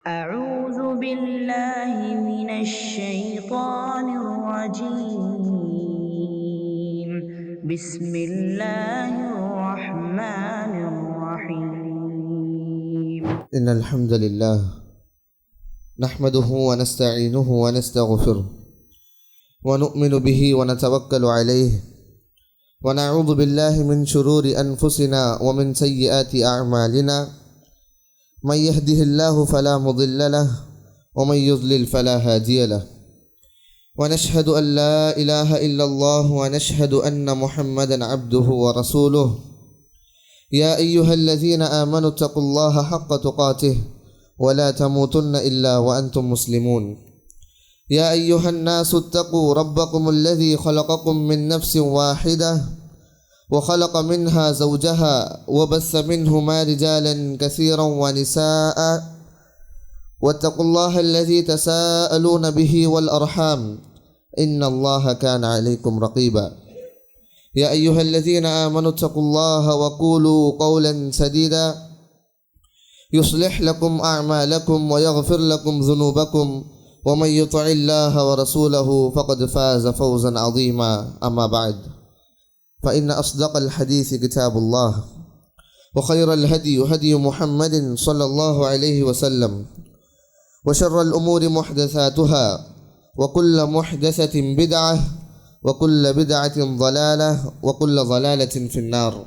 أعوذ بالله من الشيطان الرجيم. بسم الله الرحمن الرحيم. إن الحمد لله نحمده ونستعينه ونستغفره ونؤمن به ونتوكل عليه ونعوذ بالله من شرور أنفسنا ومن سيئات أعمالنا من يهده الله فلا مضل له ومن يضلل فلا هادي له ونشهد أن لا إله إلا الله ونشهد أن محمدا عبده ورسوله يا أيها الذين آمنوا اتقوا الله حق تقاته ولا تموتن إلا وأنتم مسلمون يا أيها الناس اتقوا ربكم الذي خلقكم من نفس واحدة وخلق منها زوجها وبث منهما رجالا كثيرا ونساء واتقوا الله الذي تساءلون به والأرحام إن الله كان عليكم رقيبا يا أيها الذين آمنوا اتقوا الله وقولوا قولا سديدا يصلح لكم أعمالكم ويغفر لكم ذنوبكم ومن يطع الله ورسوله فقد فاز فوزا عظيما أما بعد فإن أصدق الحديث كتاب الله وخير الهدي هدي محمد صلى الله عليه وسلم وشر الأمور محدثاتها وكل محدثة بدعة وكل بدعة ضلالة وكل ضلالة في النار.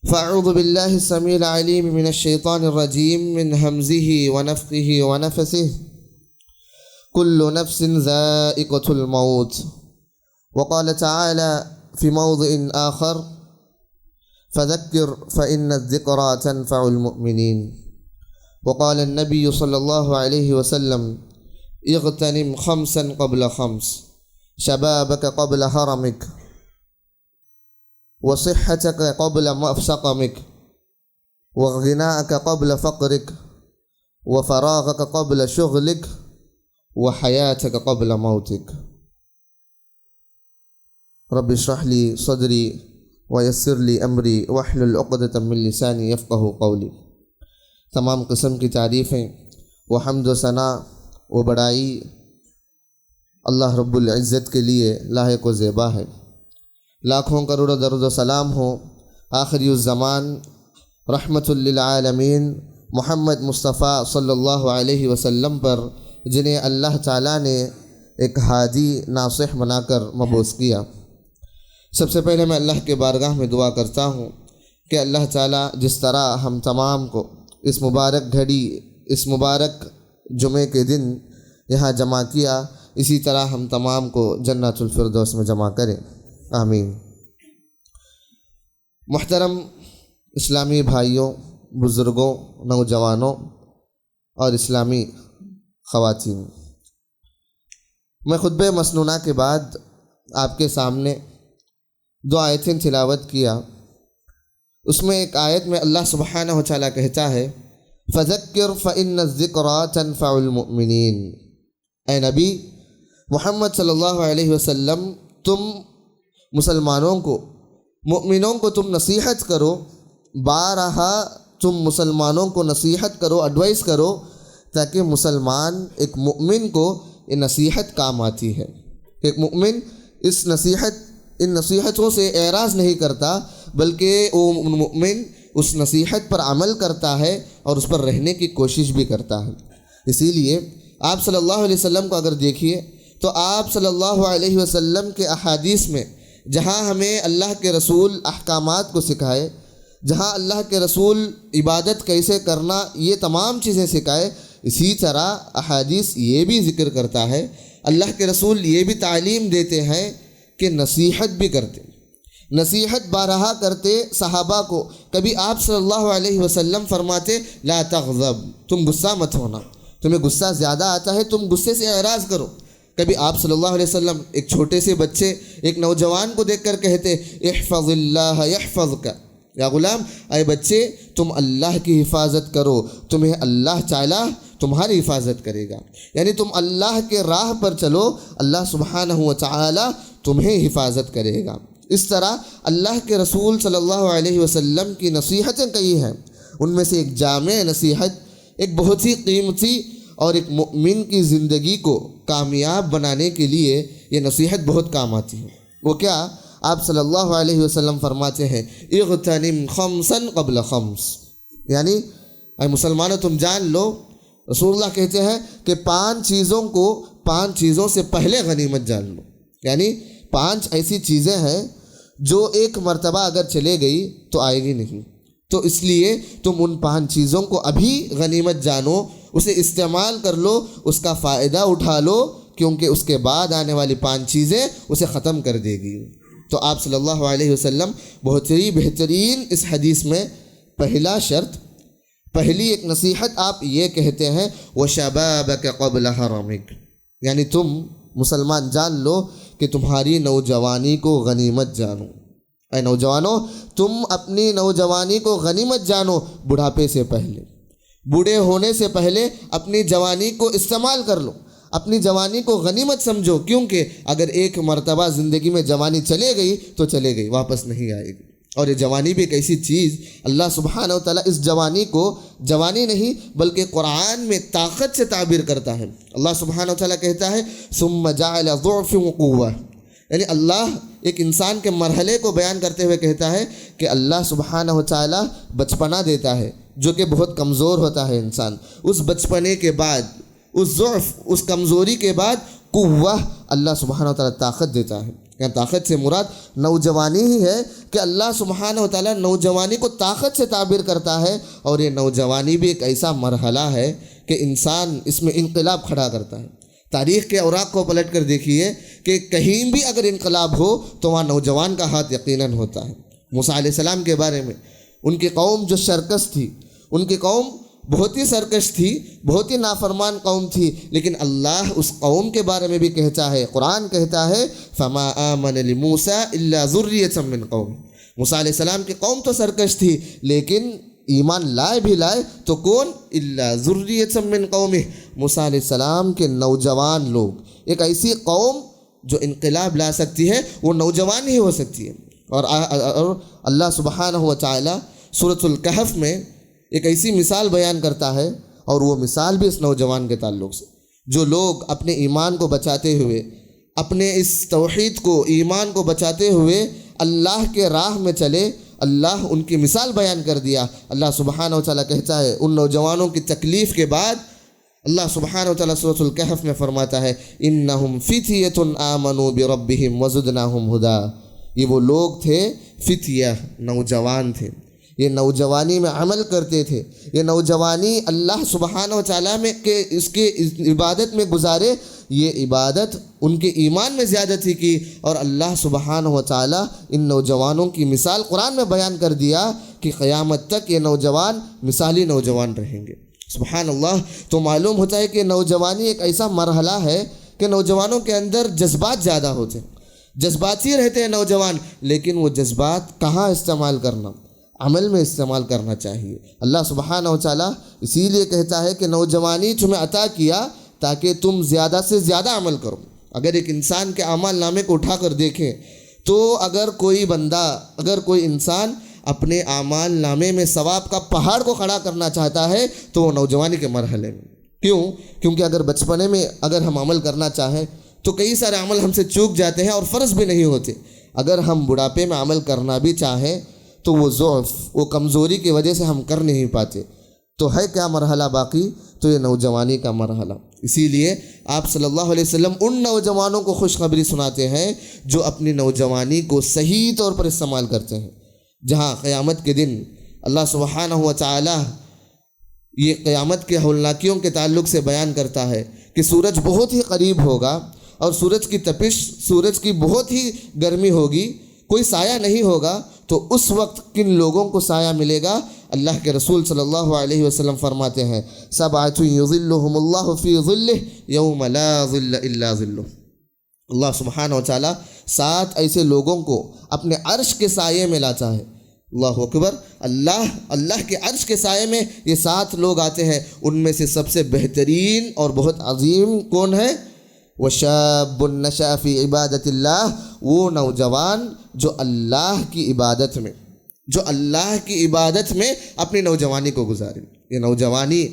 فأعوذ بالله السميع العليم من الشيطان الرجيم من همزه ونفخه ونفثه. كل نفس ذائقة الموت. وقال تعالى في موضع آخر فذكر فإن الذكرى تنفع المؤمنين. وقال النبي صلى الله عليه وسلم اغتنم خمسا قبل خمس شبابك قبل هرمك وصحتك قبل سقمك وغناءك قبل فقرك وفراغك قبل شغلك وحياتك قبل موتك. رب اشرح لي صدري ويسر لي امری واحلل عقدۃ من لسانی یفقہوا قولی. تمام قسم کی تعریفیں و حمد و ثنا و بڑائی اللہ رب العزت کے لیے لاحق و زیبا ہے. لاکھوں کروڑوں درود و سلام ہو آخری الزمان رحمت للعالمین محمد مصطفیٰ صلی اللہ علیہ وسلم پر، جنہیں اللہ تعالیٰ نے ایک ہادی ناصح بنا کر مبعوث کیا. سب سے پہلے میں اللہ کے بارگاہ میں دعا کرتا ہوں کہ اللہ تعالیٰ جس طرح ہم تمام کو اس مبارک گھڑی، اس مبارک جمعے کے دن یہاں جمع کیا، اسی طرح ہم تمام کو جنت الفردوس میں جمع کریں، آمین. محترم اسلامی بھائیوں، بزرگوں، نوجوانوں اور اسلامی خواتین، میں خطبہ مسنونہ کے بعد آپ کے سامنے دو آیتیں تلاوت کیا. اس میں ایک آیت میں اللہ سبحانہ و تعالیٰ کہتا ہے فذکر فإن الذکریٰ تنفع المؤمنین. اے نبی محمد صلی اللہ علیہ وسلم، تم مسلمانوں کو، مؤمنوں کو تم نصیحت کرو، بارہا تم مسلمانوں کو نصیحت کرو، ایڈوائز کرو، تاکہ مسلمان ایک مؤمن کو یہ نصیحت کام آتی ہے. ایک مؤمن ان نصیحتوں سے اعراض نہیں کرتا، بلکہ وہ مؤمن اس نصیحت پر عمل کرتا ہے اور اس پر رہنے کی کوشش بھی کرتا ہے. اسی لیے آپ صلی اللہ علیہ وسلم کو اگر دیکھیے تو آپ صلی اللہ علیہ وسلم کے احادیث میں جہاں ہمیں اللہ کے رسول احکامات کو سکھائے، جہاں اللہ کے رسول عبادت کیسے کرنا یہ تمام چیزیں سکھائے، اسی طرح احادیث یہ بھی ذکر کرتا ہے، اللہ کے رسول یہ بھی تعلیم دیتے ہیں کہ نصیحت بھی کرتے، نصیحت بارہا کرتے صحابہ کو. کبھی آپ صلی اللہ علیہ وسلم فرماتے لا تغضب، تم غصہ مت ہونا، تمہیں غصہ زیادہ آتا ہے، تم غصے سے اعراض کرو. کبھی آپ صلی اللہ علیہ وسلم ایک چھوٹے سے بچے، ایک نوجوان کو دیکھ کر کہتے احفظ اللہ یحفظک، یا غلام اے بچے تم اللہ کی حفاظت کرو، تمہیں اللہ تعالیٰ تمہاری حفاظت کرے گا. یعنی تم اللہ کے راہ پر چلو، اللہ سبحانہ و تعالی تمہیں حفاظت کرے گا. اس طرح اللہ کے رسول صلی اللہ علیہ وسلم کی نصیحتیں کئی ہیں، ان میں سے ایک جامع نصیحت ایک بہت ہی قیمتی اور ایک مومن کی زندگی کو کامیاب بنانے کے لیے یہ نصیحت بہت کام آتی ہے۔ وہ کیا؟ آپ صلی اللہ علیہ وسلم فرماتے ہیں اغتنم خمسا قبل خمس، یعنی اے مسلمانوں تم جان لو، رسول اللہ کہتے ہیں کہ 5 چیزوں کو 5 چیزوں سے پہلے غنیمت جان لو، یعنی 5 ایسی چیزیں ہیں جو ایک مرتبہ اگر چلے گئی تو آئے گی نہیں، تو اس لیے تم ان 5 چیزوں کو ابھی غنیمت جانو، اسے استعمال کر لو، اس کا فائدہ اٹھا لو، کیونکہ اس کے بعد آنے والی 5 چیزیں اسے ختم کر دے گی۔ تو آپ صلی اللہ علیہ وسلم بہت ہی بہترین اس حدیث میں پہلا شرط، پہلی ایک نصیحت آپ یہ کہتے ہیں وَشَبَابَكَ قَبْلَ حَرَمِكَ، یعنی تم مسلمان جان لو کہ تمہاری نوجوانی کو غنیمت جانو۔ اے نوجوانوں، تم اپنی نوجوانی کو غنیمت جانو، بڑھاپے سے پہلے، بوڑھے ہونے سے پہلے اپنی جوانی کو استعمال کر لو، اپنی جوانی کو غنیمت سمجھو، کیونکہ اگر ایک مرتبہ زندگی میں جوانی چلے گئی تو چلے گئی، واپس نہیں آئے گی۔ اور یہ جوانی بھی ایک ایسی چیز، اللہ سبحانہ وتعالیٰ اس جوانی کو جوانی نہیں بلکہ قرآن میں طاقت سے تعبیر کرتا ہے۔ اللہ سبحانہ وتعالیٰ کہتا ہے ثم جعل ضعف وقوة، یعنی اللہ ایک انسان کے مرحلے کو بیان کرتے ہوئے کہتا ہے کہ اللہ سبحانہ وتعالیٰ بچپنا دیتا ہے جو کہ بہت کمزور ہوتا ہے انسان، اس بچپنے کے بعد، اس ضعف، اس کمزوری کے بعد قوہ اللہ سبحانہ وتعالیٰ طاقت دیتا ہے۔ یہاں طاقت سے مراد نوجوانی ہی ہے کہ اللہ سبحانہ وتعالیٰ نوجوانی کو طاقت سے تعبیر کرتا ہے، اور یہ نوجوانی بھی ایک ایسا مرحلہ ہے کہ انسان اس میں انقلاب کھڑا کرتا ہے۔ تاریخ کے اوراق کو پلٹ کر دیکھیے کہ کہیں بھی اگر انقلاب ہو تو وہاں نوجوان کا ہاتھ یقیناً ہوتا ہے۔ موسیٰ علیہ السلام کے بارے میں، ان کی قوم جو شرکس تھی، ان کی قوم بہت ہی سرکش تھی، بہت ہی نافرمان قوم تھی، لیکن اللہ اس قوم کے بارے میں بھی کہتا ہے، قرآن کہتا ہے فما آمن لموسیٰ الا ذریۃ من قوم، موسیٰ علیہ السلام کی قوم تو سرکش تھی لیکن ایمان لائے بھی لائے تو کون؟ الا ذریۃ من قومہ، موسیٰ علیہ السلام کے نوجوان لوگ۔ ایک ایسی قوم جو انقلاب لا سکتی ہے وہ نوجوان ہی ہو سکتی ہے۔ اور اللہ سبحانہ و تعالی سورۃ الکہف میں ایک ایسی مثال بیان کرتا ہے، اور وہ مثال بھی اس نوجوان کے تعلق سے، جو لوگ اپنے ایمان کو بچاتے ہوئے، اپنے اس توحید کو، ایمان کو بچاتے ہوئے اللہ کے راہ میں چلے، اللہ ان کی مثال بیان کر دیا۔ اللہ سبحانہ و تعالیٰ کہتا ہے ان نوجوانوں کی تکلیف کے بعد اللہ سبحانہ و تعالیٰ سورۃ الکہف میں فرماتا ہے انہم فتیۃ آمنوا بربہم وزدناہم ہدی، یہ وہ لوگ تھے، فتیہ، نوجوان تھے، یہ نوجوانی میں عمل کرتے تھے، یہ نوجوانی اللہ سبحانہ و تعالیٰ میں کہ اس کے عبادت میں گزارے، یہ عبادت ان کے ایمان میں زیادتی کی، اور اللہ سبحانہ و تعالیٰ ان نوجوانوں کی مثال قرآن میں بیان کر دیا کہ قیامت تک یہ نوجوان مثالی نوجوان رہیں گے۔ سبحان اللہ۔ تو معلوم ہوتا ہے کہ نوجوانی ایک ایسا مرحلہ ہے کہ نوجوانوں کے اندر جذبات زیادہ ہوتے ہیں، جذباتی رہتے ہیں نوجوان، لیکن وہ جذبات کہاں استعمال کرنا؟ عمل میں استعمال کرنا چاہیے۔ اللہ سبحانہ و تعالیٰ اسی لیے کہتا ہے کہ نوجوانی تمہیں عطا کیا تاکہ تم زیادہ سے زیادہ عمل کرو۔ اگر ایک انسان کے اعمال نامے کو اٹھا کر دیکھیں تو اگر کوئی بندہ، اگر کوئی انسان اپنے اعمال نامے میں ثواب کا پہاڑ کو کھڑا کرنا چاہتا ہے تو وہ نوجوانی کے مرحلے میں۔ کیونکہ اگر بچپنے میں اگر ہم عمل کرنا چاہیں تو کئی سارے عمل ہم سے چوک جاتے ہیں اور فرض بھی نہیں ہوتے۔ اگر ہم بڑھاپے میں عمل کرنا بھی چاہیں تو وہ ضعف، وہ کمزوری کی وجہ سے ہم کر نہیں پاتے۔ تو ہے کیا مرحلہ باقی؟ تو یہ نوجوانی کا مرحلہ۔ اسی لیے آپ صلی اللہ علیہ وسلم ان نوجوانوں کو خوشخبری سناتے ہیں جو اپنی نوجوانی کو صحیح طور پر استعمال کرتے ہیں، جہاں قیامت کے دن اللہ سبحانہ و تعالی یہ قیامت کے ہولناکیوں کے تعلق سے بیان کرتا ہے کہ سورج بہت ہی قریب ہوگا، اور سورج کی تپش، سورج کی بہت ہی گرمی ہوگی، کوئی سایہ نہیں ہوگا، تو اس وقت کن لوگوں کو سایہ ملے گا؟ اللہ کے رسول صلی اللہ علیہ وسلم فرماتے ہیں سبعۃ یظلھم اللہ فی ظلہ یوم لا ظل الا ظلہ، اللہ سبحانہ و تعالیٰ 7 ایسے لوگوں کو اپنے عرش کے سائے میں لاتا ہے۔ اللہ اکبر۔ اللہ کے عرش کے سائے میں یہ 7 لوگ آتے ہیں، ان میں سے سب سے بہترین اور بہت عظیم کون ہے؟ وَشَابٌ نَشَأَ فِي عِبَادَةِ اللَّهِ، وہ نوجوان جو اللہ کی عبادت میں اپنی نوجوانی کو گزارے۔ یہ نوجوانی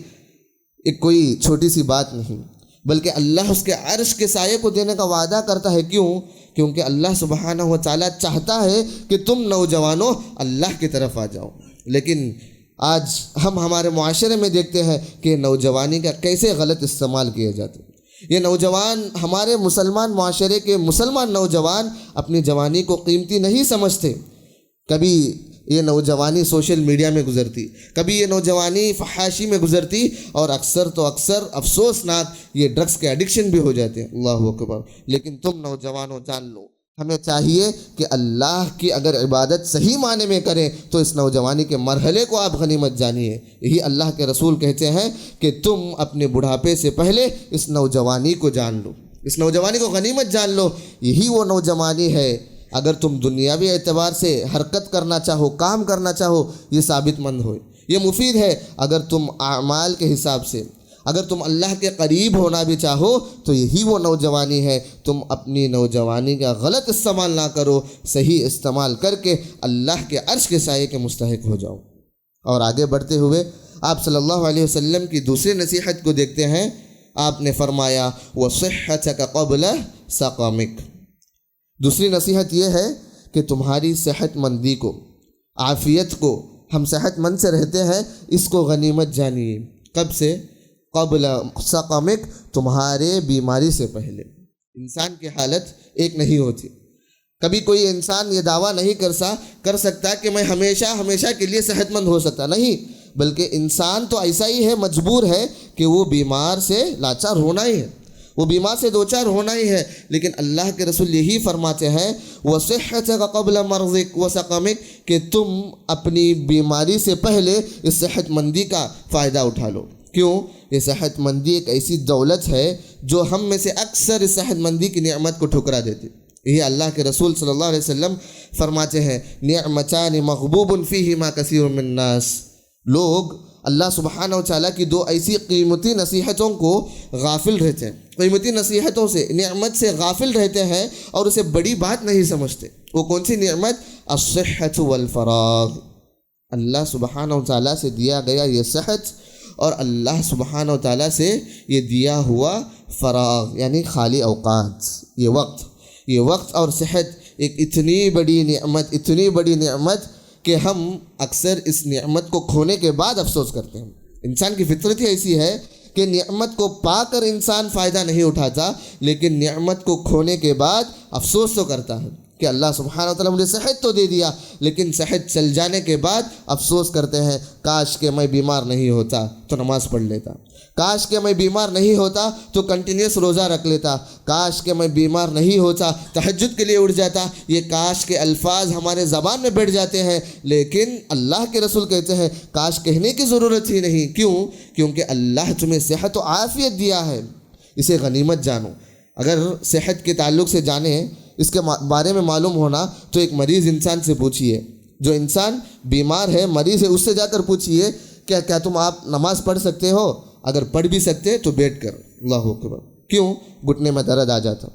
ایک کوئی چھوٹی سی بات نہیں، بلکہ اللہ اس کے عرش کے سائے کو دینے کا وعدہ کرتا ہے۔ کیوں؟ کیونکہ اللہ سبحانہ و تعالیٰ چاہتا ہے کہ تم نوجوانوں اللہ کی طرف آ جاؤ۔ لیکن آج ہم ہمارے معاشرے میں دیکھتے ہیں کہ نوجوانی کا کیسے غلط استعمال کیا جاتا ہے۔ یہ نوجوان، ہمارے مسلمان معاشرے کے مسلمان نوجوان اپنی جوانی کو قیمتی نہیں سمجھتے۔ کبھی یہ نوجوانی سوشل میڈیا میں گزرتی، کبھی یہ نوجوانی فحاشی میں گزرتی، اور اکثر افسوسناک یہ ڈرگس کے ایڈکشن بھی ہو جاتے ہیں۔ اللہ اکبر۔ لیکن تم نوجوانوں جان لو، ہمیں چاہیے کہ اللہ کی اگر عبادت صحیح معنی میں کریں تو اس نوجوانی کے مرحلے کو آپ غنیمت جانیے۔ یہی اللہ کے رسول کہتے ہیں کہ تم اپنے بڑھاپے سے پہلے اس نوجوانی کو جان لو، اس نوجوانی کو غنیمت جان لو۔ یہی وہ نوجوانی ہے، اگر تم دنیاوی اعتبار سے حرکت کرنا چاہو، کام کرنا چاہو، یہ ثابت مند ہو، یہ مفید ہے۔ اگر تم اعمال کے حساب سے، اگر تم اللہ کے قریب ہونا بھی چاہو تو یہی وہ نوجوانی ہے۔ تم اپنی نوجوانی کا غلط استعمال نہ کرو، صحیح استعمال کر کے اللہ کے عرش کے سائے کے مستحق ہو جاؤ۔ اور آگے بڑھتے ہوئے آپ صلی اللہ علیہ وسلم کی دوسری نصیحت کو دیکھتے ہیں۔ آپ نے فرمایا وَصِحَّتَكَ قَبْلَ سَقَمِكَ۔ دوسری نصیحت یہ ہے کہ تمہاری صحت مندی کو، عافیت کو، ہم صحت مند سے رہتے ہیں، اس کو غنیمت جانیے۔ کب سے؟ قبل سقمک، تمہارے بیماری سے پہلے۔ انسان کی حالت ایک نہیں ہوتی۔ کبھی کوئی انسان یہ دعویٰ نہیں کر سکتا کہ میں ہمیشہ کے لیے صحت مند ہو سکتا، نہیں، بلکہ انسان تو ایسا ہی ہے، مجبور ہے کہ وہ بیمار سے لاچار ہونا ہی ہے، وہ بیمار سے دوچار ہونا ہی ہے۔ لیکن اللہ کے رسول یہی فرماتے ہیں وَصِحَّتَكَ قَبْلَ مَرْضِكَ وَسَقَمِكَ، کہ تم اپنی بیماری سے پہلے اس صحت مندی کا فائدہ اٹھا لو۔ کیوں؟ یہ صحت مندی ایک ایسی دولت ہے جو ہم میں سے اکثر اس صحت مندی کی نعمت کو ٹھکرا دیتے۔ یہ اللہ کے رسول صلی اللہ علیہ وسلم فرماتے ہیں نعمتان مغبوب فیہما کثیر من الناس۔ لوگ اللہ سبحانہ و تعالیٰ کی دو ایسی قیمتی نصیحتوں کو غافل رہتے ہیں، قیمتی نصیحتوں سے، نعمت سے غافل رہتے ہیں اور اسے بڑی بات نہیں سمجھتے۔ وہ کون سی نعمت؟ الصحۃ والفراغ، اللہ سبحانہ و تعالیٰ سے دیا گیا یہ صحت اور اللہ سبحانہ و تعالیٰ سے یہ دیا ہوا فراغ، یعنی خالی اوقات، یہ وقت اور صحت ایک اتنی بڑی نعمت کہ ہم اکثر اس نعمت کو کھونے کے بعد افسوس کرتے ہیں۔ انسان کی فطرت ہی ایسی ہے کہ نعمت کو پا کر انسان فائدہ نہیں اٹھاتا، لیکن نعمت کو کھونے کے بعد افسوس تو کرتا ہے کہ اللہ سبحانہ وتعالیٰ مجھے صحت تو دے دیا، لیکن صحت چل جانے کے بعد افسوس کرتے ہیں کاش کہ میں بیمار نہیں ہوتا تو نماز پڑھ لیتا، کاش کہ میں بیمار نہیں ہوتا تو کنٹینیوس روزہ رکھ لیتا، کاش کہ میں بیمار نہیں ہوتا تہجد کے لیے اٹھ جاتا۔ یہ کاش کے الفاظ ہمارے زبان میں بیٹھ جاتے ہیں، لیکن اللہ کے رسول کہتے ہیں کاش کہنے کی ضرورت ہی نہیں۔ کیوں؟ کیونکہ اللہ تمہیں صحت و عافیت دیا ہے، اسے غنیمت جانو۔ اگر صحت کے تعلق سے جانیں، اس کے بارے میں معلوم ہونا تو ایک مریض انسان سے پوچھئے، جو انسان بیمار ہے، مریض ہے، اس سے جا کر پوچھئے کیا تم آپ نماز پڑھ سکتے ہو؟ اگر پڑھ بھی سکتے تو بیٹھ کر۔ اللہ اکبر۔ کیوں؟ گھٹنے میں درد آ جاتا،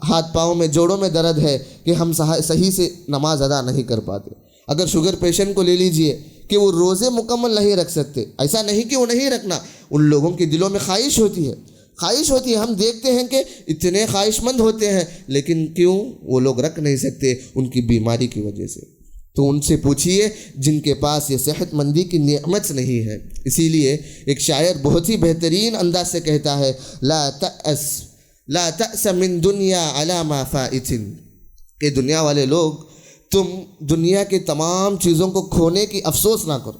ہاتھ پاؤں میں، جوڑوں میں درد ہے کہ ہم صحیح سے نماز ادا نہیں کر پاتے۔ اگر شوگر پیشنٹ کو لے لیجئے کہ وہ روزے مکمل نہیں رکھ سکتے، ایسا نہیں کہ وہ نہیں رکھنا، ان لوگوں کے دلوں میں خواہش ہوتی ہے، ہم دیکھتے ہیں کہ اتنے خواہش مند ہوتے ہیں، لیکن کیوں وہ لوگ رکھ نہیں سکتے؟ ان کی بیماری کی وجہ سے۔ تو ان سے پوچھئے جن کے پاس یہ صحت مندی کی نعمت نہیں ہے۔ اسی لیے ایک شاعر بہت ہی بہترین انداز سے کہتا ہے لا تأس من دنیا علی ما فائت، کہ دنیا والے لوگ تم دنیا کے تمام چیزوں کو کھونے کی افسوس نہ کرو۔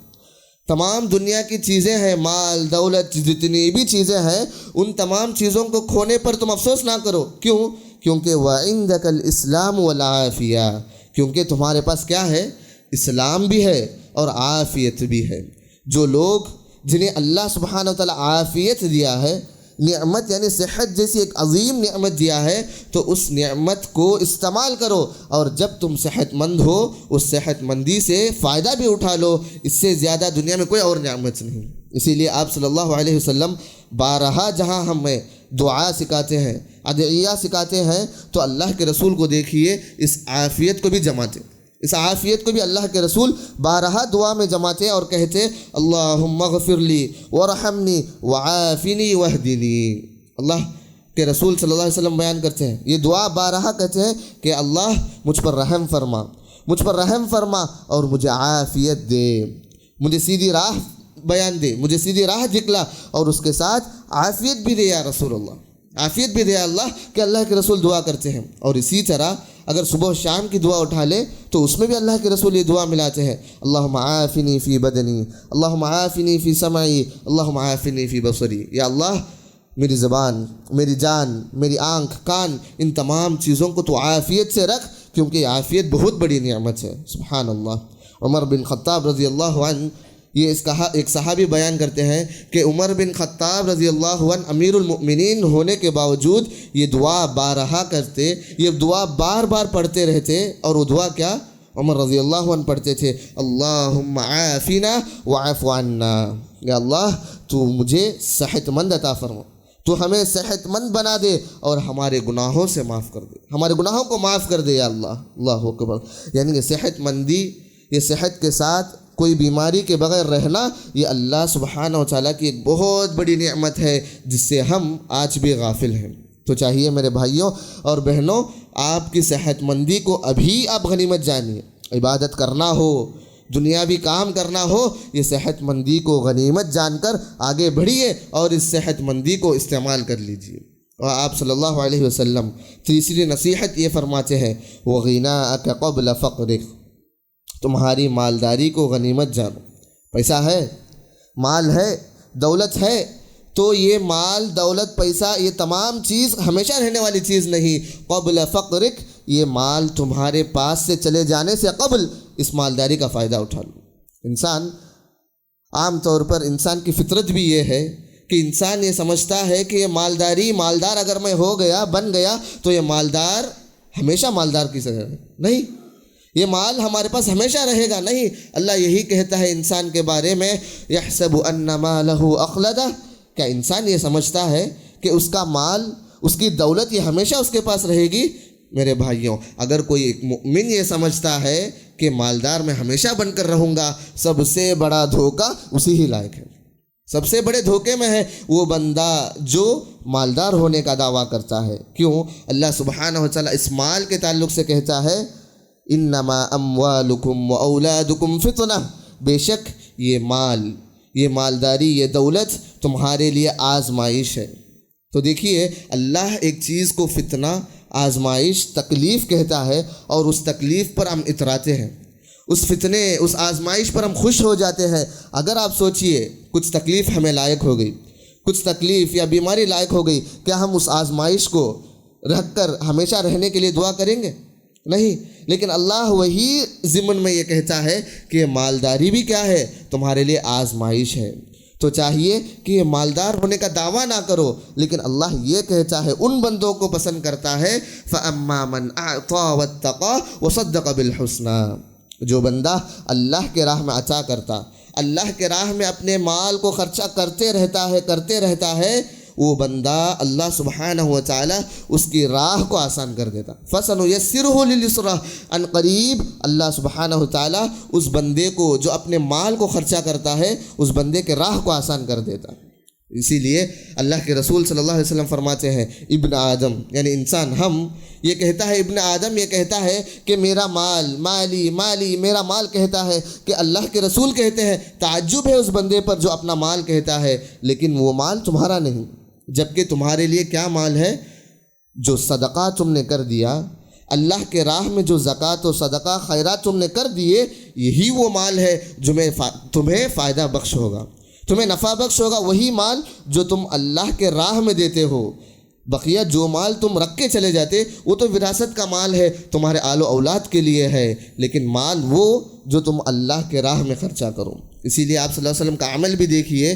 تمام دنیا کی چیزیں ہیں، مال دولت جتنی بھی چیزیں ہیں، ان تمام چیزوں کو کھونے پر تم افسوس نہ کرو۔ کیوں؟ کیونکہ وَعِندَكَ الْإِسْلَامُ وَالْعَافِيَةُ، کیونکہ تمہارے پاس کیا ہے؟ اسلام بھی ہے اور عافیت بھی ہے۔ جو لوگ جنہیں اللہ سبحانہ و تعالیٰ عافیت دیا ہے، نعمت یعنی صحت جیسی ایک عظیم نعمت دیا ہے، تو اس نعمت کو استعمال کرو، اور جب تم صحت مند ہو اس صحت مندی سے فائدہ بھی اٹھا لو۔ اس سے زیادہ دنیا میں کوئی اور نعمت نہیں۔ اسی لیے آپ صلی اللہ علیہ وسلم بارہا جہاں ہمیں دعا سکھاتے ہیں، ادعیہ سکھاتے ہیں، تو اللہ کے رسول کو دیکھیے اس عافیت کو بھی جماتے، اس عافیت کو بھی اللہ کے رسول بارہا دعا میں جماتے اور کہتے اللہم اغفر لی ورحمنی وعافنی واہدنی۔ اللہ کے رسول صلی اللہ علیہ وسلم بیان کرتے ہیں، یہ دعا بارہا کہتے ہیں کہ اللہ مجھ پر رحم فرما، مجھ پر رحم فرما اور مجھے عافیت دے، مجھے سیدھی راہ بیان دے، مجھے سیدھی راہ دکھلا اور اس کے ساتھ عافیت بھی دے یا رسول اللہ، عافیت بھی دے اللہ، کہ اللہ کے رسول دعا کرتے ہیں۔ اور اسی طرح اگر صبح و شام کی دعا اٹھا لے تو اس میں بھی اللہ کے رسول یہ دعا ملاتے ہیں، اللہم عافنی فی بدنی، اللہم عافنی فی سمعی، اللہم عافنی فی بصری۔ یا اللہ میری زبان، میری جان، میری آنکھ، کان، ان تمام چیزوں کو تو عافیت سے رکھ، کیونکہ یہ عافیت بہت بڑی نعمت ہے۔ سبحان اللہ۔ عمر بن خطاب رضی اللہ عنہ، یہ ایک صحابی بیان کرتے ہیں کہ عمر بن خطاب رضی اللہ عنہ امیر المؤمنین ہونے کے باوجود یہ دعا بارہا کرتے، یہ دعا بار بار پڑھتے رہتے، اور وہ دعا کیا عمر رضی اللہ عنہ پڑھتے تھے، اللہم عافنا وعف عنا، یا اللہ تو مجھے صحت مند عطا فرما، تو ہمیں صحت مند بنا دے اور ہمارے گناہوں سے معاف کر دے، ہمارے گناہوں کو معاف کر دے یا اللہ۔ اللہ اکبر۔ یعنی کہ صحت مندی، یہ صحت کے ساتھ کوئی بیماری کے بغیر رہنا، یہ اللہ سبحانہ و تعالیٰ کی ایک بہت بڑی نعمت ہے جس سے ہم آج بھی غافل ہیں۔ تو چاہیے میرے بھائیوں اور بہنوں، آپ کی صحت مندی کو ابھی آپ غنیمت جانیے، عبادت کرنا ہو، دنیاوی کام کرنا ہو، یہ صحت مندی کو غنیمت جان کر آگے بڑھیے اور اس صحت مندی کو استعمال کر لیجیے۔ اور آپ صلی اللہ علیہ وسلم تیسری نصیحت یہ فرماتے ہیں، وَغِنَاءَكَ قَبْلَ فَقْرِكَ، تمہاری مالداری کو غنیمت جانو۔ پیسہ ہے، مال ہے، دولت ہے، تو یہ مال، دولت، پیسہ، یہ تمام چیز ہمیشہ رہنے والی چیز نہیں۔ قبل فقرک، یہ مال تمہارے پاس سے چلے جانے سے قبل اس مالداری کا فائدہ اٹھا لو۔ انسان عام طور پر، انسان کی فطرت بھی یہ ہے کہ انسان یہ سمجھتا ہے کہ یہ مالدار اگر میں ہو گیا، بن گیا، تو یہ مالدار ہمیشہ مالدار کی طرح ہے۔ نہیں، یہ مال ہمارے پاس ہمیشہ رہے گا، نہیں۔ اللہ یہی کہتا ہے انسان کے بارے میں، یحسب ان مالہ اخلدہ، کیا انسان یہ سمجھتا ہے کہ اس کا مال، اس کی دولت یہ ہمیشہ اس کے پاس رہے گی؟ میرے بھائیوں، اگر کوئی ایک مؤمن یہ سمجھتا ہے کہ مالدار میں ہمیشہ بن کر رہوں گا، سب سے بڑا دھوکہ اسی ہی لائق ہے۔ سب سے بڑے دھوکے میں ہے وہ بندہ جو مالدار ہونے کا دعویٰ کرتا ہے۔ کیوں؟ اللہ سبحانہ و تعالیٰ اس مال کے تعلق سے کہتا ہے، انما اموالکم واولادکم فتنہ، بے شک یہ مال، یہ مالداری، یہ دولت تمہارے لیے آزمائش ہے۔ تو دیکھیے، اللہ ایک چیز کو فتنہ، آزمائش، تکلیف کہتا ہے، اور اس تکلیف پر ہم اتراتے ہیں، اس فتنے، اس آزمائش پر ہم خوش ہو جاتے ہیں۔ اگر آپ سوچئے کچھ تکلیف ہمیں لائق ہو گئی، کچھ تکلیف یا بیماری لائق ہو گئی، کیا ہم اس آزمائش کو رکھ کر ہمیشہ رہنے کے لیے دعا کریں گے؟ نہیں۔ لیکن اللہ وہی ضمن میں یہ کہتا ہے کہ مالداری بھی کیا ہے؟ تمہارے لیے آزمائش ہے۔ تو چاہیے کہ یہ مالدار ہونے کا دعویٰ نہ کرو، لیکن اللہ یہ کہتا ہے، ان بندوں کو پسند کرتا ہے، فَأَمَّا مَنْ أَعْطَى وَاتَّقَى وَصَدَّقَ بِالْحُسْنَى، جو بندہ اللہ کے راہ میں عطا کرتا، اللہ کے راہ میں اپنے مال کو خرچہ کرتے رہتا ہے، وہ بندہ اللہ سبحانہ و تعالیٰ اس کی راہ کو آسان کر دیتا۔ فَسَنُيَسِّرُهُ لِلْيُسْرَىٰ، ان قریب اللہ سبحانہ و تعالیٰ اس بندے کو جو اپنے مال کو خرچہ کرتا ہے، اس بندے کے راہ کو آسان کر دیتا۔ اسی لیے اللہ کے رسول صلی اللہ علیہ وسلم فرماتے ہیں، ابن آدم، یعنی انسان، ہم یہ کہتا ہے، ابن آدم یہ کہتا ہے کہ میرا مال، مالی، میرا مال کہتا ہے، کہ اللہ کے رسول کہتے ہیں تعجب ہے اس بندے پر جو اپنا مال کہتا ہے، لیکن وہ مال تمہارا نہیں، جبکہ تمہارے لیے کیا مال ہے؟ جو صدقہ تم نے کر دیا، اللہ کے راہ میں جو زکوٰۃ و صدقہ خیرات تم نے کر دیے، یہی وہ مال ہے جو تمہیں فائدہ بخش ہوگا، تمہیں نفع بخش ہوگا، وہی مال جو تم اللہ کے راہ میں دیتے ہو۔ بقیہ جو مال تم رکھ کے چلے جاتے وہ تو وراثت کا مال ہے، تمہارے آل و اولاد کے لیے ہے، لیکن مال وہ جو تم اللہ کے راہ میں خرچہ کرو۔ اسی لیے آپ صلی اللہ علیہ وسلم کا عمل بھی دیکھیے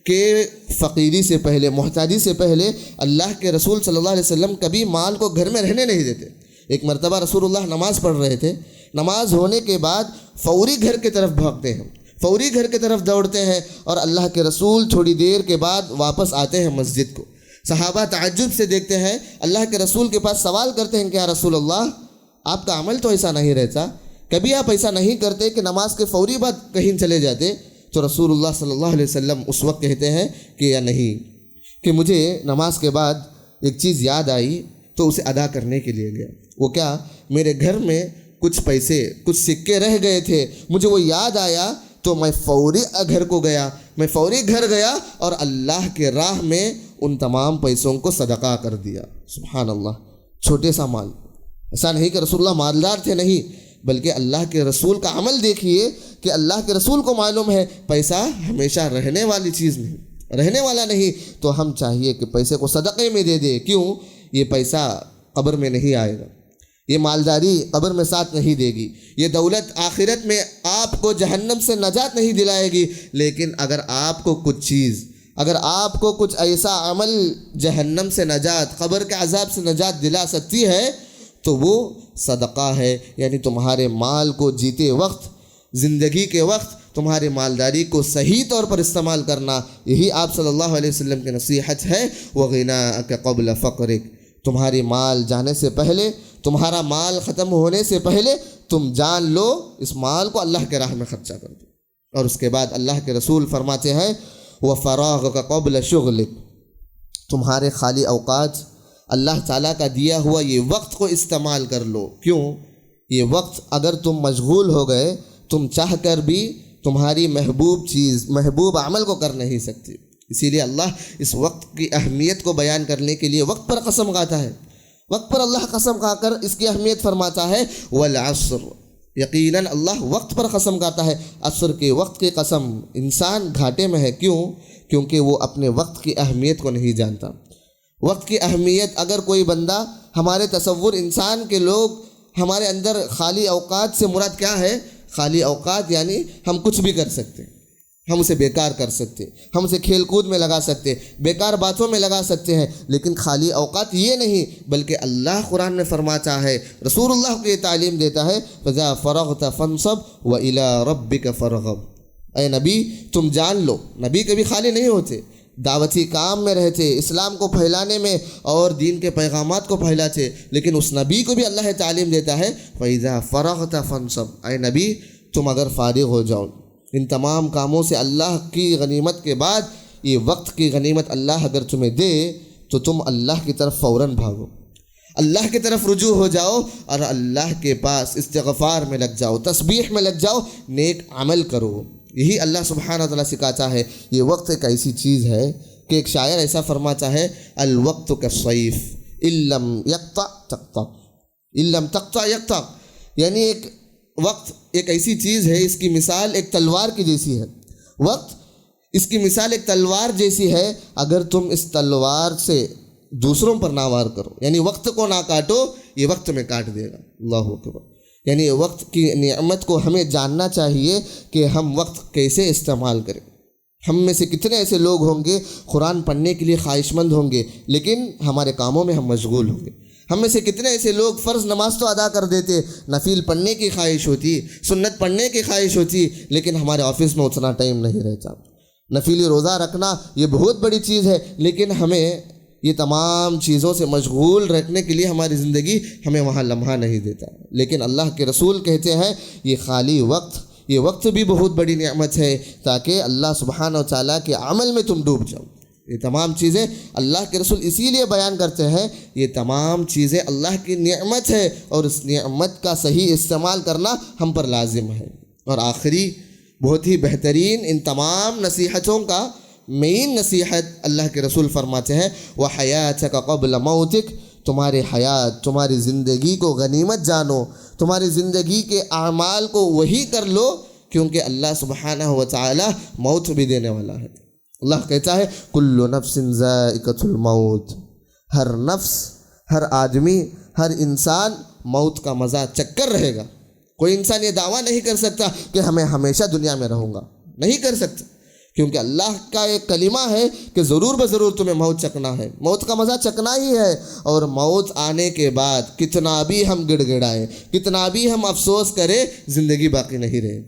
کہ فقیری سے پہلے، محتاجی سے پہلے اللہ کے رسول صلی اللہ علیہ وسلم کبھی مال کو گھر میں رہنے نہیں دیتے۔ ایک مرتبہ رسول اللہ نماز پڑھ رہے تھے، نماز ہونے کے بعد فوری گھر کی طرف بھاگتے ہیں، فوری گھر کی طرف دوڑتے ہیں، اور اللہ کے رسول تھوڑی دیر کے بعد واپس آتے ہیں مسجد کو۔ صحابہ تعجب سے دیکھتے ہیں، اللہ کے رسول کے پاس سوال کرتے ہیں کہ یا رسول اللہ، آپ کا عمل تو ایسا نہیں رہتا کبھی آپ ایسا نہیں کرتے کہ نماز کے فوری بعد کہیں چلے جاتے، تو رسول اللہ صلی اللہ علیہ وسلم اس وقت کہتے ہیں کہ یا نہیں کہ مجھے نماز کے بعد ایک چیز یاد آئی تو اسے ادا کرنے کے لیے گیا۔ وہ کیا؟ میرے گھر میں کچھ پیسے، کچھ سکے رہ گئے تھے، مجھے وہ یاد آیا تو میں فوری گھر کو گیا، میں فوری گھر گیا اور اللہ کے راہ میں ان تمام پیسوں کو صدقہ کر دیا۔ سبحان اللہ، چھوٹے سا مال، ایسا نہیں کہ رسول اللہ مالدار تھے، نہیں، بلکہ اللہ کے رسول کا عمل دیکھیے کہ اللہ کے رسول کو معلوم ہے پیسہ ہمیشہ رہنے والی چیز نہیں، رہنے والا نہیں، تو ہم چاہیے کہ پیسے کو صدقے میں دے دے۔ کیوں؟ یہ پیسہ قبر میں نہیں آئے گا، یہ مالداری قبر میں ساتھ نہیں دے گی، یہ دولت آخرت میں آپ کو جہنم سے نجات نہیں دلائے گی، لیکن اگر آپ کو کچھ چیز، اگر آپ کو کچھ ایسا عمل جہنم سے نجات، قبر کے عذاب سے نجات دلا سکتی ہے تو وہ صدقہ ہے۔ یعنی تمہارے مال کو جیتے وقت، زندگی کے وقت تمہاری مالداری کو صحیح طور پر استعمال کرنا، یہی آپ صلی اللہ علیہ وسلم کی نصیحت ہے۔ وَغِنَاءَكَ قَبْلَ فَقْرِكَ، تمہاری مال جانے سے پہلے، تمہارا مال ختم ہونے سے پہلے تم جان لو اس مال کو اللہ کے راہ میں خرچہ کر دو۔ اور اس کے بعد اللہ کے رسول فرماتے ہیں وَفَرَاغَكَ قَبْلَ شُغْلِكَ، تمہارے خالی اوقات، اللہ تعالیٰ کا دیا ہوا یہ وقت کو استعمال کر لو۔ کیوں؟ یہ وقت اگر تم مشغول ہو گئے، تم چاہ کر بھی تمہاری محبوب چیز، محبوب عمل کو کر نہیں سکتی۔ اسی لیے اللہ اس وقت کی اہمیت کو بیان کرنے کے لیے وقت پر قسم کھاتا ہے، وقت پر اللہ قسم کھا کر اس کی اہمیت فرماتا ہے وَالْعَصْرِ، یقیناً اللہ وقت پر قسم کھاتا ہے، عصر کے وقت کی قسم۔ انسان گھاٹے میں ہے، کیوں؟ کیونکہ وہ اپنے وقت کی اہمیت کو نہیں جانتا۔ وقت کی اہمیت اگر کوئی بندہ، ہمارے تصور انسان کے لوگ، ہمارے اندر خالی اوقات سے مراد کیا ہے؟ خالی اوقات یعنی ہم کچھ بھی کر سکتے، ہم اسے بیکار کر سکتے، ہم اسے کھیل کود میں لگا سکتے، بیکار باتوں میں لگا سکتے ہیں، لیکن خالی اوقات یہ نہیں، بلکہ اللہ قرآن میں فرماتا ہے، رسول اللہ کو یہ تعلیم دیتا ہے فَإِذَا فَرَغْتَ فَانْصَبْ وَإِلَىٰ رَبِّكَ فَارْغَب۔ اے نبی تم جان لو، نبی کبھی خالی نہیں ہوتے، دعوتی کام میں رہتے، اسلام کو پھیلانے میں اور دین کے پیغامات کو پھیلاتے، لیکن اس نبی کو بھی اللہ تعلیم دیتا ہے فَإِذَا فَرَغْتَ فَانْصَبْ، اے نبی تم اگر فارغ ہو جاؤ ان تمام کاموں سے، اللہ کی غنیمت کے بعد یہ وقت کی غنیمت اللہ اگر تمہیں دے تو تم اللہ کی طرف فوراً بھاگو، اللہ کی طرف رجوع ہو جاؤ اور اللہ کے پاس استغفار میں لگ جاؤ، تسبیح میں لگ جاؤ، نیک عمل کرو۔ یہی اللہ سبحانہ وتعالیٰ سکھاتا ہے۔ یہ وقت ایک ایسی چیز ہے کہ ایک شاعر ایسا فرماتا ہے الوقت کالسیف ان لم یقطع تقطع، ان لم تقطع یقطع، یعنی ایک وقت ایک ایسی چیز ہے، اس کی مثال ایک تلوار کی جیسی ہے۔ وقت اس کی مثال ایک تلوار جیسی ہے، اگر تم اس تلوار سے دوسروں پر نہ وار کرو، یعنی وقت کو نہ کاٹو، یہ وقت میں کاٹ دے گا۔ اللہ اکبر۔ یعنی وقت کی نعمت کو ہمیں جاننا چاہیے کہ ہم وقت کیسے استعمال کریں۔ ہم میں سے کتنے ایسے لوگ ہوں گے قرآن پڑھنے کے لیے خواہش مند ہوں گے، لیکن ہمارے کاموں میں ہم مشغول ہوں گے۔ ہم میں سے کتنے ایسے لوگ فرض نماز تو ادا کر دیتے، نفل پڑھنے کی خواہش ہوتی، سنت پڑھنے کی خواہش ہوتی، لیکن ہمارے آفس میں اتنا ٹائم نہیں رہتا۔ نفلی روزہ رکھنا یہ بہت بڑی چیز ہے، لیکن ہمیں یہ تمام چیزوں سے مشغول رکھنے کے لیے ہماری زندگی ہمیں وہاں لمحہ نہیں دیتا۔ لیکن اللہ کے رسول کہتے ہیں یہ خالی وقت، یہ وقت بھی بہت بڑی نعمت ہے، تاکہ اللہ سبحانہ و تعالیٰ کے عمل میں تم ڈوب جاؤ۔ یہ تمام چیزیں اللہ کے رسول اسی لیے بیان کرتے ہیں، یہ تمام چیزیں اللہ کی نعمت ہے اور اس نعمت کا صحیح استعمال کرنا ہم پر لازم ہے۔ اور آخری بہت ہی بہترین ان تمام نصیحتوں کا مین نصیحت اللہ کے رسول فرماتے ہیں وَحَيَاتَكَ قَبْلَ مَوْتِكَ، تمہاری حیات، تمہاری زندگی کو غنیمت جانو، تمہاری زندگی کے اعمال کو وہی کر لو، کیونکہ اللہ سبحانہ و تعالی موت بھی دینے والا ہے۔ اللہ کہتا ہے کل نفس ذائقۃ الموت، ہر نفس، ہر آدمی، ہر انسان موت کا مزہ چکھ کر رہے گا۔ کوئی انسان یہ دعویٰ نہیں کر سکتا کہ ہمیں ہمیشہ دنیا میں رہوں گا، نہیں کر سکتا، کیونکہ اللہ کا ایک کلمہ ہے کہ ضرور بضرور تمہیں موت چکھنا ہے، موت کا مزہ چکھنا ہی ہے۔ اور موت آنے کے بعد کتنا بھی ہم گڑ گڑائیں، کتنا بھی ہم افسوس کریں، زندگی باقی نہیں رہے،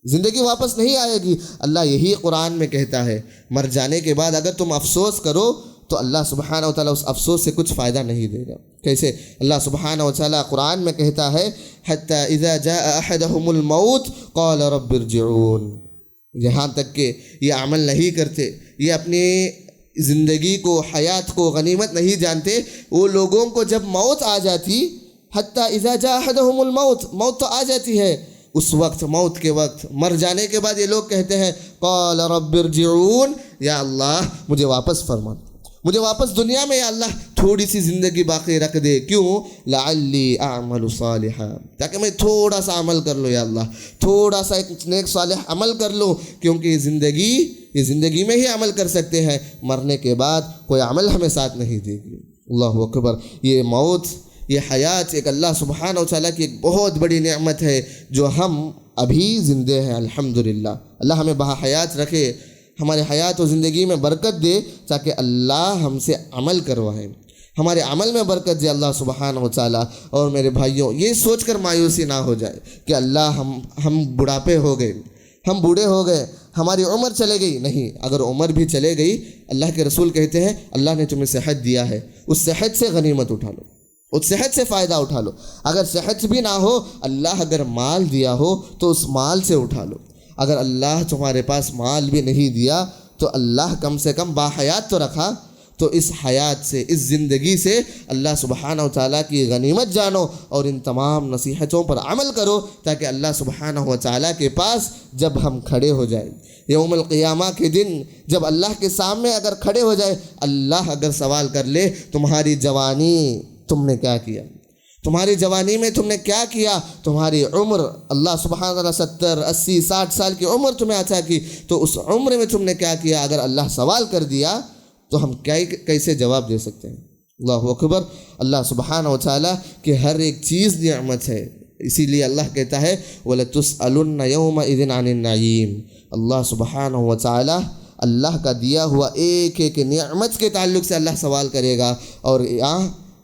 زندگی واپس نہیں آئے گی۔ اللہ یہی قرآن میں کہتا ہے مر جانے کے بعد اگر تم افسوس کرو تو تو اللہ سبحانہ و تعالیٰ اس افسوس سے کچھ فائدہ نہیں دے گا۔ کیسے؟ اللہ سبحانہ و تعالیٰ قرآن میں کہتا ہے حتی اذا جاء احدهم الموت قال رب ارجعون، یہاں تک کہ یہ عمل نہیں کرتے، یہ اپنی زندگی کو، حیات کو غنیمت نہیں جانتے، وہ لوگوں کو جب موت آ جاتی، حتی اذا جاء احدهم الموت، موت تو آ جاتی ہے، اس وقت موت کے وقت مر جانے کے بعد یہ لوگ کہتے ہیں قال رب ارجعون، یا اللہ مجھے واپس فرما، مجھے واپس دنیا میں یا اللہ تھوڑی سی زندگی باقی رکھ دے، کیوں؟ لعلی اعمل صالحا، تاکہ میں تھوڑا سا عمل کر لوں یا اللہ، تھوڑا سا ایک نیک صالح عمل کر لوں، کیونکہ یہ زندگی میں ہی عمل کر سکتے ہیں، مرنے کے بعد کوئی عمل ہمیں ساتھ نہیں دے گی۔ اللہ اکبر۔ یہ موت، یہ حیات ایک اللہ سبحانہ و تعالیٰ کی ایک بہت بڑی نعمت ہے جو ہم ابھی زندے ہیں الحمدللہ۔ اللہ ہمیں بحیات رکھے، ہمارے حیات و زندگی میں برکت دے، تاکہ اللہ ہم سے عمل کروائے، ہمارے عمل میں برکت دے اللہ سبحانہ و تعالیٰ۔ اور میرے بھائیوں، یہ سوچ کر مایوسی نہ ہو جائے کہ اللہ ہم بڑھاپے ہو گئے، ہم بوڑھے ہو گئے، ہماری عمر چلے گئی۔ نہیں، اگر عمر بھی چلے گئی، اللہ کے رسول کہتے ہیں اللہ نے تمہیں صحت دیا ہے، اس صحت سے غنیمت اٹھا لو، اس صحت سے فائدہ اٹھا لو۔ اگر صحت بھی نہ ہو، اللہ اگر مال دیا ہو تو اس مال سے اٹھا لو۔ اگر اللہ تمہارے پاس مال بھی نہیں دیا تو اللہ کم سے کم باحیات تو رکھا، تو اس حیات سے، اس زندگی سے اللہ سبحانہ و تعالیٰ کی غنیمت جانو اور ان تمام نصیحتوں پر عمل کرو، تاکہ اللہ سبحانہ و تعالیٰ کے پاس جب ہم کھڑے ہو جائیں، یوم القیامہ کے دن جب اللہ کے سامنے اگر کھڑے ہو جائے، اللہ اگر سوال کر لے تمہاری جوانی تم نے کیا کیا، تمہاری جوانی میں تم نے کیا کیا، تمہاری عمر اللہ سبحانہ وتعالیٰ 70 80 60 سال کی عمر تمہیں عطا کی، تو اس عمر میں تم نے کیا کیا، اگر اللہ سوال کر دیا تو ہم کیسے جواب دے سکتے ہیں؟ اللہ اکبر۔ اللہ سبحانہ و تعالیٰ کہ ہر ایک چیز نعمت ہے، اسی لیے اللہ کہتا ہے وَلَتُسْأَلُنَّ يَوْمَئِذٍ عَنِ النَّعِيمِ۔ اللہ سبحانہ و تعالیٰ اللہ کا دیا ہوا ایک ایک نعمت کے تعلق سے اللہ سوال کرے گا۔ اور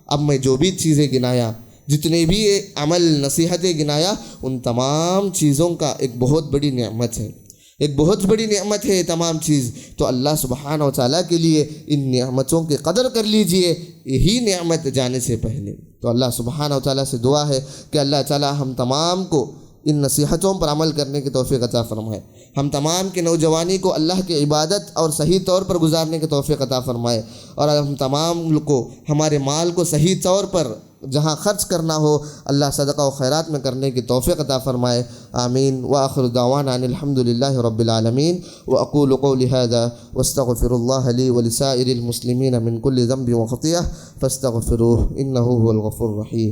اب میں جو بھی چیزیں گنایا، جتنے بھی عمل نصیحتیں گنایا، ان تمام چیزوں کا ایک بہت بڑی نعمت ہے، ایک بہت بڑی نعمت ہے یہ تمام چیز۔ تو اللہ سبحانہ و تعالیٰ کے لیے ان نعمتوں کی قدر کر لیجئے، یہی نعمت جانے سے پہلے۔ تو اللہ سبحانہ و تعالیٰ سے دعا ہے کہ اللہ تعالیٰ ہم تمام کو ان نصیحتوں پر عمل کرنے کی توفیق عطا فرمائے، ہم تمام کی نوجوانی کو اللہ کی عبادت اور صحیح طور پر گزارنے کی توفیق عطا فرمائے، اور ہم تمام کو ہمارے مال کو صحیح طور پر جہاں خرچ کرنا ہو اللہ صدقہ و خیرات میں کرنے کی توفیق عطا فرمائے۔ آمین۔ وآخر دعوانا ان الحمد للہ رب العالمین۔ واقول قولی ھذا واستغفر اللہ لی ولسائر المسلمین من کل ذنب وخطیئہ فاستغفروہ انہ هو الغفور الرحیم۔